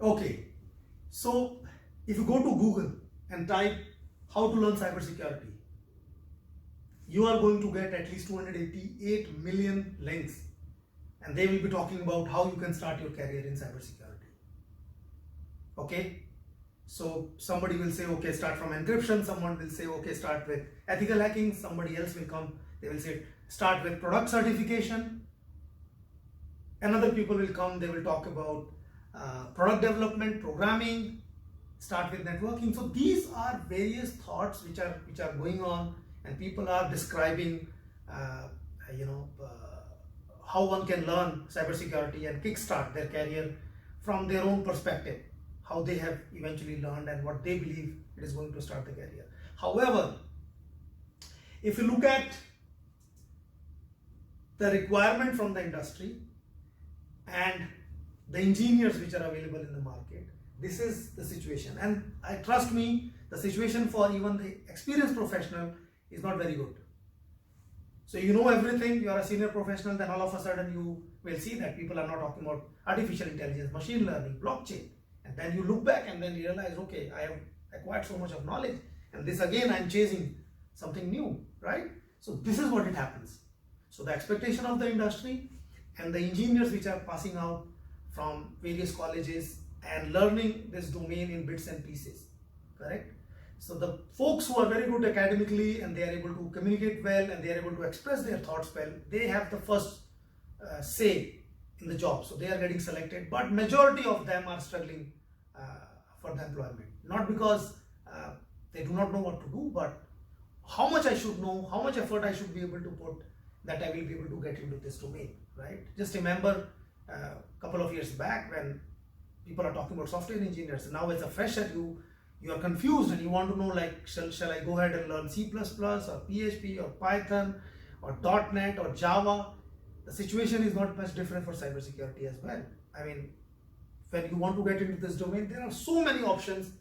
Okay, so if you go to Google and type how to learn cybersecurity, you are going to get at least 288 million links, and they will be talking about how you can start your career in cybersecurity. Okay, so somebody will say, okay, start from encryption. Someone will say, okay, start with ethical hacking. Somebody else will come, they will say, start with product certification. Another people will come, they will talk about product development, programming, start with networking. So these are various thoughts which are going on, and people are describing how one can learn cybersecurity and kickstart their career from their own perspective, how they have eventually learned and what they believe it is going to start the career. However, if you look at the requirement from the industry and the engineers which are available in the market, this is the situation. And trust me, the situation for even the experienced professional is not very good. So you know everything, you are a senior professional, then all of a sudden you will see that people are not talking about artificial intelligence, machine learning, blockchain. And then you look back and then you realize, okay, I have acquired so much of knowledge, and this again I'm chasing something new, right? So this is what it happens. So the expectation of the industry and the engineers which are passing out from various colleges and learning this domain in bits and pieces, correct? So the folks who are very good academically and they are able to communicate well and they are able to express their thoughts well, they have the first say in the job. So they are getting selected, but majority of them are struggling for the employment. Not because they do not know what to do, but how much I should know, how much effort I should be able to put, that I will be able to get into this domain, right? Just remember a couple of years back when people are talking about software engineers. Now as a fresher, you are confused and you want to know, like, shall I go ahead and learn C++ or PHP or Python or .NET or Java? The situation is not much different for cybersecurity as well. I mean, when you want to get into this domain, there are so many options,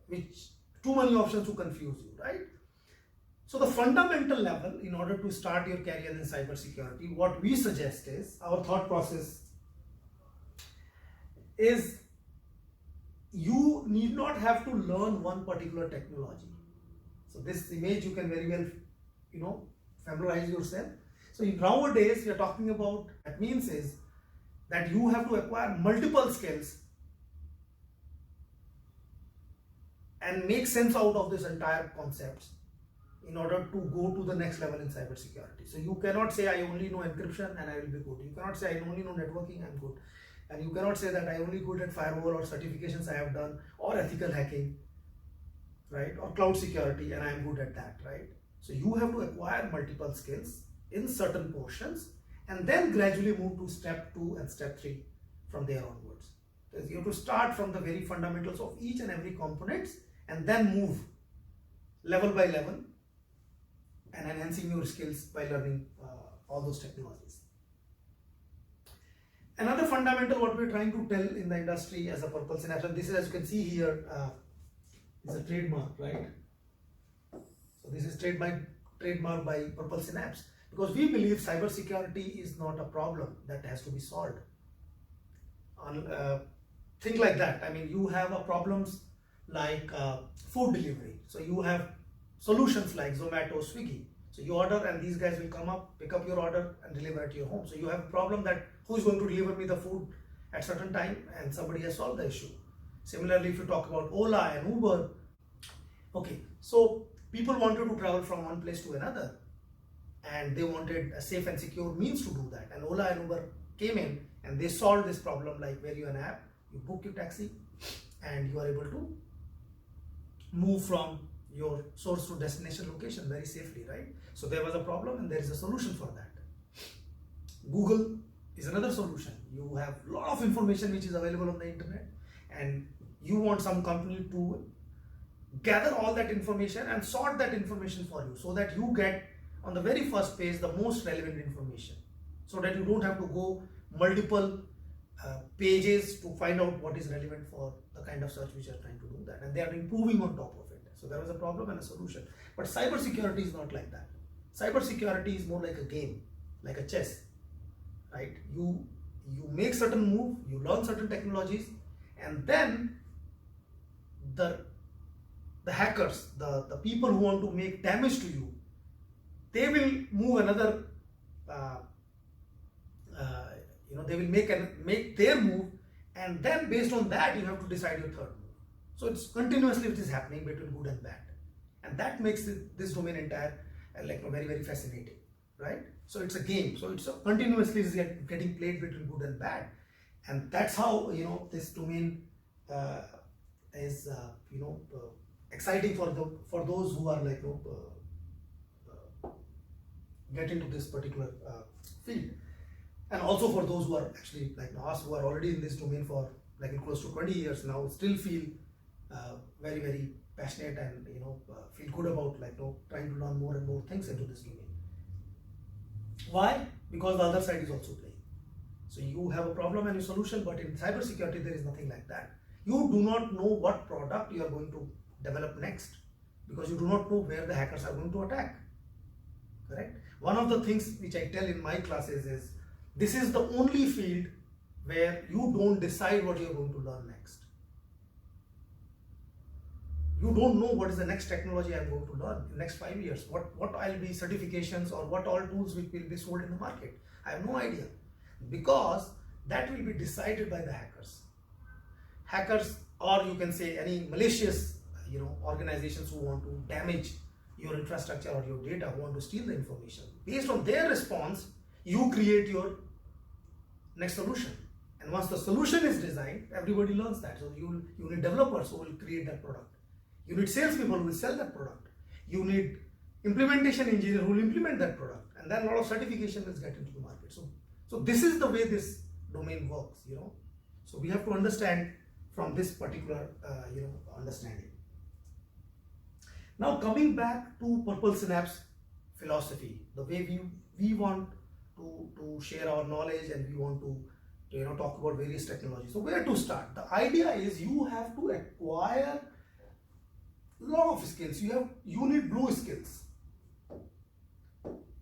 too many options to confuse you, right? So the fundamental level, in order to start your career in cybersecurity, what we suggest is, our thought process is, you need not have to learn one particular technology. So this image you can very well, familiarize yourself. So nowadays we are talking about, that means is that you have to acquire multiple skills and make sense out of this entire concepts in order to go to the next level in cybersecurity. So you cannot say I only know encryption and I will be good. You cannot say I only know networking, I'm good. And you cannot say that I only good at firewall or certifications I have done, or ethical hacking, right? Or cloud security, and I am good at that, right? So you have to acquire multiple skills in certain portions and then gradually move to step 2 and step 3 from there onwards. So you have to start from the very fundamentals of each and every components and then move level by level and enhancing your skills by learning all those technologies. Another fundamental what we're trying to tell in the industry as a Purple Synapse, and this is, as you can see here, is a trademark, right? So this is trademark by Purple Synapse, because we believe cybersecurity is not a problem that has to be solved. Think like that. I mean, you have problems like food delivery. So you have solutions like Zomato, Swiggy. So you order and these guys will come up, pick up your order and deliver it to your home. So you have a problem that who is going to deliver me the food at certain time, and somebody has solved the issue. Similarly, if you talk about Ola and Uber, okay, so people wanted to travel from one place to another and they wanted a safe and secure means to do that. And Ola and Uber came in and they solved this problem, like where you have an app, you book your taxi and you are able to move from your source to destination location very safely, right? So there was a problem and there is a solution for that. Google is another solution. You have a lot of information which is available on the internet and you want some company to gather all that information and sort that information for you so that you get on the very first page the most relevant information, so that you don't have to go multiple pages to find out what is relevant for the kind of search which you are trying to do that, and they are improving on top of it. So there was a problem and a solution. But cybersecurity is not like that. Cybersecurity is more like a game, like a chess, right? You make certain move, you learn certain technologies, and then the hackers, the people who want to make damage to you, they will move another uh, they will make their move, and then based on that you have to decide your third move. So it's continuously it is happening between good and bad, and that makes this domain entire very, very fascinating, right? So it's a game, so it's continuously is getting played between good and bad, and that's how this domain is exciting for those who are get into this particular field, and also for those who are actually like us, who are already in this domain for close to 20 years now, still feel very, very passionate and feel good about trying to learn more and more things into this domain. Why? Because the other side is also playing. So you have a problem and a solution, but in cybersecurity there is nothing like that. You do not know what product you are going to develop next, because you do not know where the hackers are going to attack. Correct? One of the things which I tell in my classes is, this is the only field where you don't decide what you are going to learn next. You don't know what is the next technology I am going to learn in the next 5 years, what I'll be certifications or what all tools will be sold in the market. I have no idea, because that will be decided by the hackers. Hackers, or you can say any malicious organizations who want to damage your infrastructure or your data, who want to steal the information. Based on their response, you create your next solution. And once the solution is designed, everybody learns that. So you need developers who will create that product. You need salespeople who will sell that product. You need implementation engineer who will implement that product. And then a lot of certification will get into the market. So this is the way this domain works, So we have to understand from this particular, understanding. Now coming back to Purple Synapse philosophy, the way we want to share our knowledge, and we want to talk about various technologies. So where to start? The idea is you have to acquire a lot of skills. You need blue skills.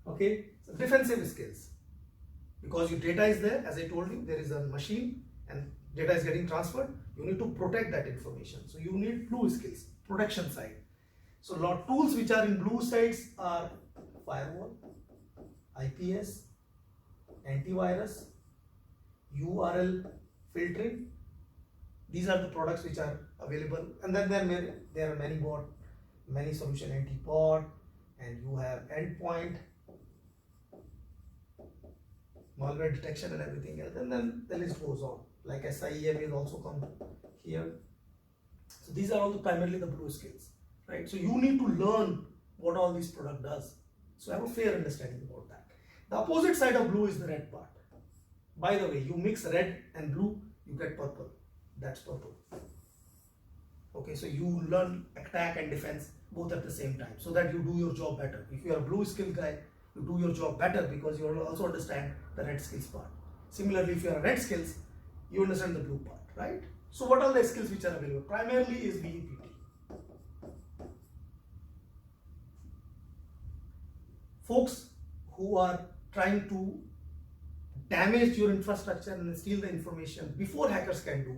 Okay, so defensive skills, because your data is there. As I told you, there is a machine and data is getting transferred. You need to protect that information. So you need blue skills, protection side. So a lot of tools which are in blue sides are firewall, IPS, antivirus, URL filtering. These are the products which are available, and then there are many solution, anti-bot, and you have endpoint, malware detection and everything else, and then the list goes on. Like SIEM will also come here. So these are all primarily the blue skills, right? So you need to learn what all this product does. So have a fair understanding about that. The opposite side of blue is the red part. By the way, you mix red and blue, you get purple. That's purple. Okay, so you learn attack and defense both at the same time, so that you do your job better. If you are a blue skill guy, you do your job better because you also understand the red skills part. Similarly, if you are a red skills, you understand the blue part, right? So what are the skills which are available? Primarily is VEPT. Folks who are trying to damage your infrastructure and steal the information before hackers can do,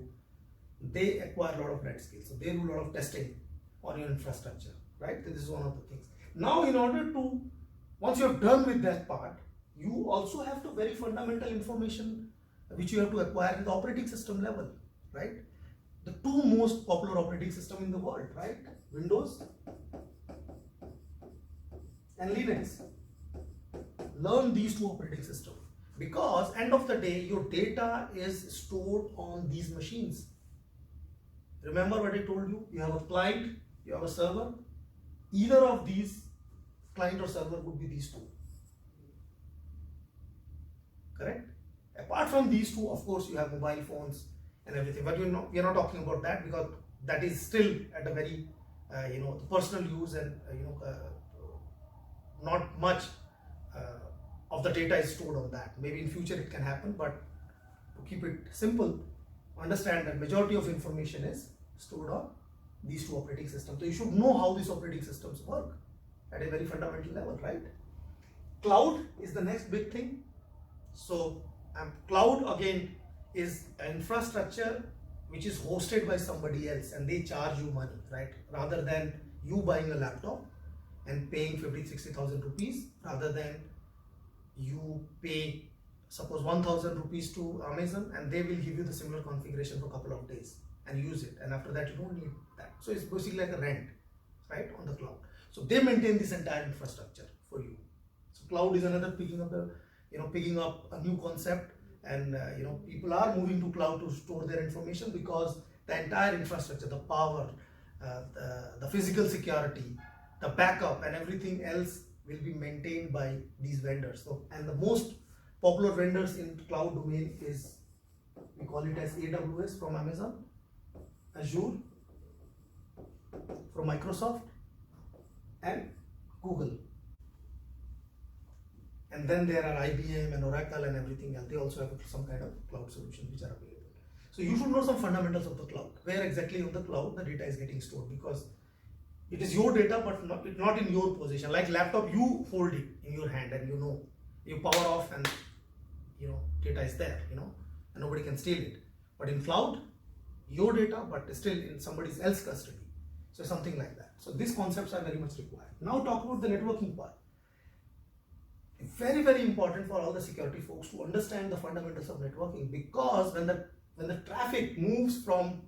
they acquire a lot of red skills. So they do a lot of testing on your infrastructure, right? This is one of the things. Now, in order to, once you have done with that part, you also have to very fundamental information which you have to acquire at the operating system level, right? The two most popular operating system in the world, right? Windows and Linux. Learn these two operating systems, because end of the day your data is stored on these machines. Remember what I told you? You have a client, you have a server. Either of these, client or server, would be these two. Correct? Apart from these two, of course, you have mobile phones and everything, but we are not talking about that, because that is still at a very personal use, and not much of the data is stored on that. Maybe in future it can happen, but to keep it simple, understand that majority of information is stored on these two operating systems. So you should know how these operating systems work at a very fundamental level, right? Cloud is the next big thing. So cloud again is an infrastructure which is hosted by somebody else and they charge you money, right? Rather than you buying a laptop and paying 50,000-60,000 rupees, rather than you pay suppose 1,000 rupees to Amazon and they will give you the similar configuration for a couple of days and use it, and after that you don't need that. So it's basically like a rent, right, on the cloud. So they maintain this entire infrastructure for you. So cloud is another picking up a new concept, and people are moving to cloud to store their information because the entire infrastructure, the power, the physical security, the backup and everything else will be maintained by these vendors. So, and the most popular vendors in cloud domain is, we call it as AWS from Amazon, Azure from Microsoft, and Google. And then there are IBM and Oracle and everything else. They also have some kind of cloud solutions which are available. So you should know some fundamentals of the cloud. Where exactly on the cloud the data is getting stored, because it is your data but not in your possession. Like laptop, you hold it in your hand and you power off and data is there, and nobody can steal it. But in cloud, your data but still in somebody else's custody. So something like that. So these concepts are very much required. Now talk about the networking part. Very, very important for all the security folks to understand the fundamentals of networking, because when the traffic moves from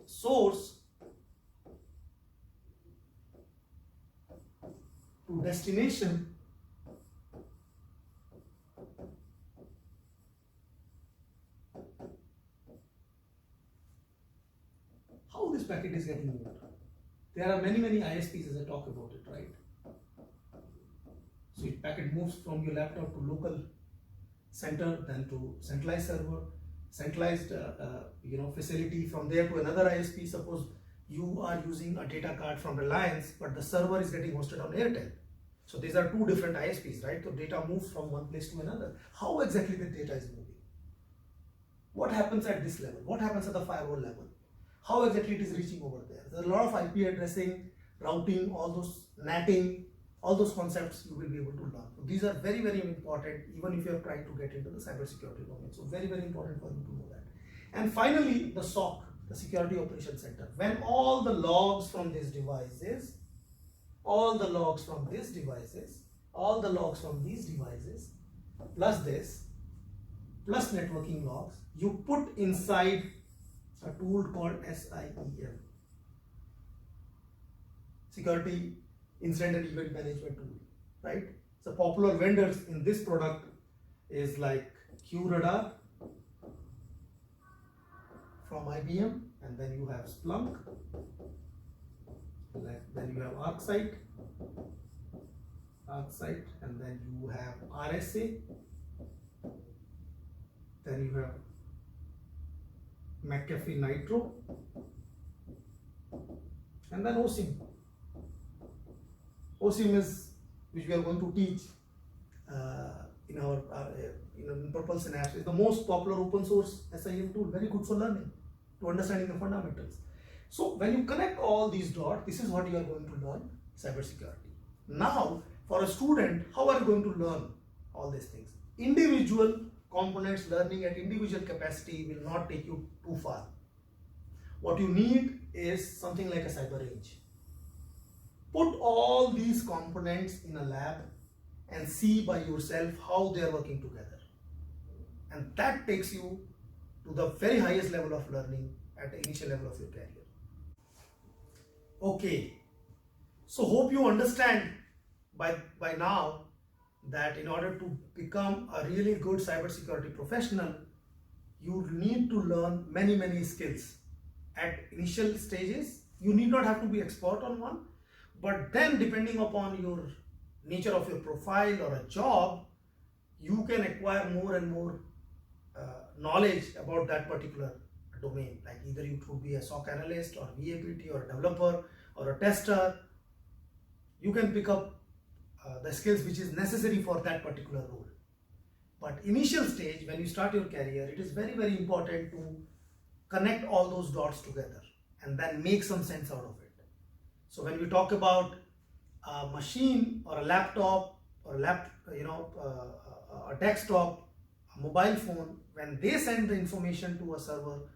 source to destination, how this packet is getting moved. There are many ISPs as I talk about it, right? So each packet moves from your laptop to local center, then to centralized server, centralized facility, from there to another ISP. Suppose you are using a data card from Reliance, but the server is getting hosted on Airtel. So these are two different ISPs, right? So data moves from one place to another. How exactly the data is moving? What happens at this level? What happens at the firewall level? How exactly it is reaching over there? There's a lot of IP addressing, routing, all those NATing, all those concepts you will be able to learn. So these are very, very important, even if you are trying to get into the cybersecurity domain. So very, very important for you to know that. And finally, the SOC, the Security Operations Center. When all the logs from these devices, plus this, plus networking logs, you put inside a tool called SIEM, Security Incident and Event Management Tool, right? So popular vendors in this product is like QRadar from IBM, and then you have Splunk, then you have ArcSight, and then you have RSA, then you have McAfee Nitro, and then OSIM. OSIM is, which we are going to teach in our in Purple Synapse, is the most popular open source SIM tool, very good for learning, to understanding the fundamentals. So when you connect all these dots, this is what you are going to learn, cybersecurity. Now, for a student, how are you going to learn all these things? Individual components, learning at individual capacity will not take you too far. What you need is something like a cyber range. Put all these components in a lab and see by yourself how they are working together. And that takes you to the very highest level of learning at the initial level of your career. Okay, so hope you understand by now that in order to become a really good cybersecurity professional, you need to learn many skills. At initial stages, you need not have to be expert on one, but then depending upon your nature of your profile or a job, you can acquire more and more knowledge about that particular domain. Like either you could be a SOC analyst or VAPT or a developer or a tester. You can pick up the skills which is necessary for that particular role. But initial stage, when you start your career, it is very important to connect all those dots together and then make some sense out of it. So when we talk about a machine or a laptop or a desktop, a mobile phone, when they send the information to a server,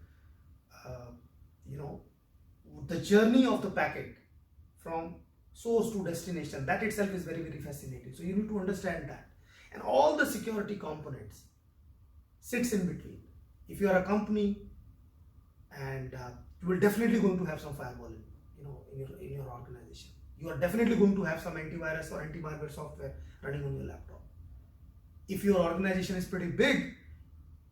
uh, you know, the journey of the packet from source to destination, that itself is very, very fascinating. So you need to understand that. And all the security components sits in between. If you are a company, and you will definitely going to have some firewall, in your organization. You are definitely going to have some antivirus or anti-malware software running on your laptop. If your organization is pretty big,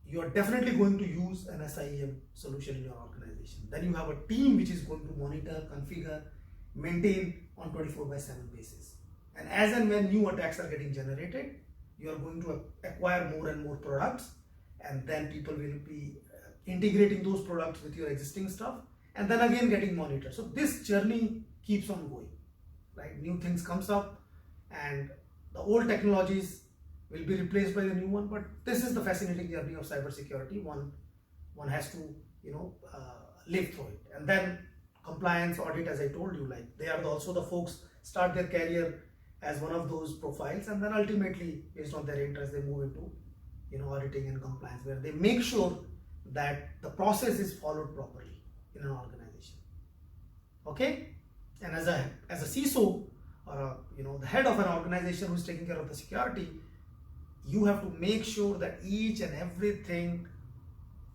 you are definitely going to use an SIEM solution in your organization. Then you have a team which is going to monitor, configure, maintain on 24/7 basis. And as and when new attacks are getting generated, you are going to acquire more and more products, and then people will be integrating those products with your existing stuff, and then again getting monitored. So this journey keeps on going, right? New things comes up, and the old technologies will be replaced by the new one. But this is the fascinating journey of cybersecurity. One has to live through it. And then compliance, audit, as I told you, like they are also the folks start their career as one of those profiles, and then ultimately based on their interest they move into auditing and compliance, where they make sure that the process is followed properly in an organization. Okay, and as a CISO, or the head of an organization who's taking care of the security, you have to make sure that each and everything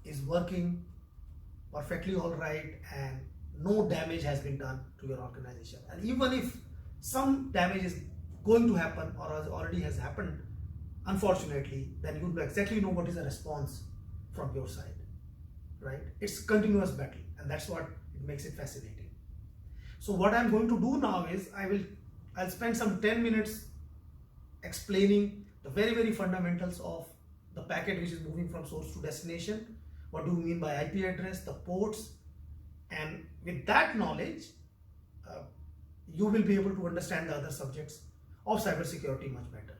is working perfectly all right, and no damage has been done to your organization. And even if some damage is going to happen or already has happened, unfortunately, then you will exactly know what is the response from your side, right? It's continuous battle, and that's what it makes it fascinating. So what I'm going to do now is I'll spend some 10 minutes explaining the very, very fundamentals of the packet which is moving from source to destination. What do we mean by IP address, the ports, and with that knowledge, you will be able to understand the other subjects of cybersecurity much better.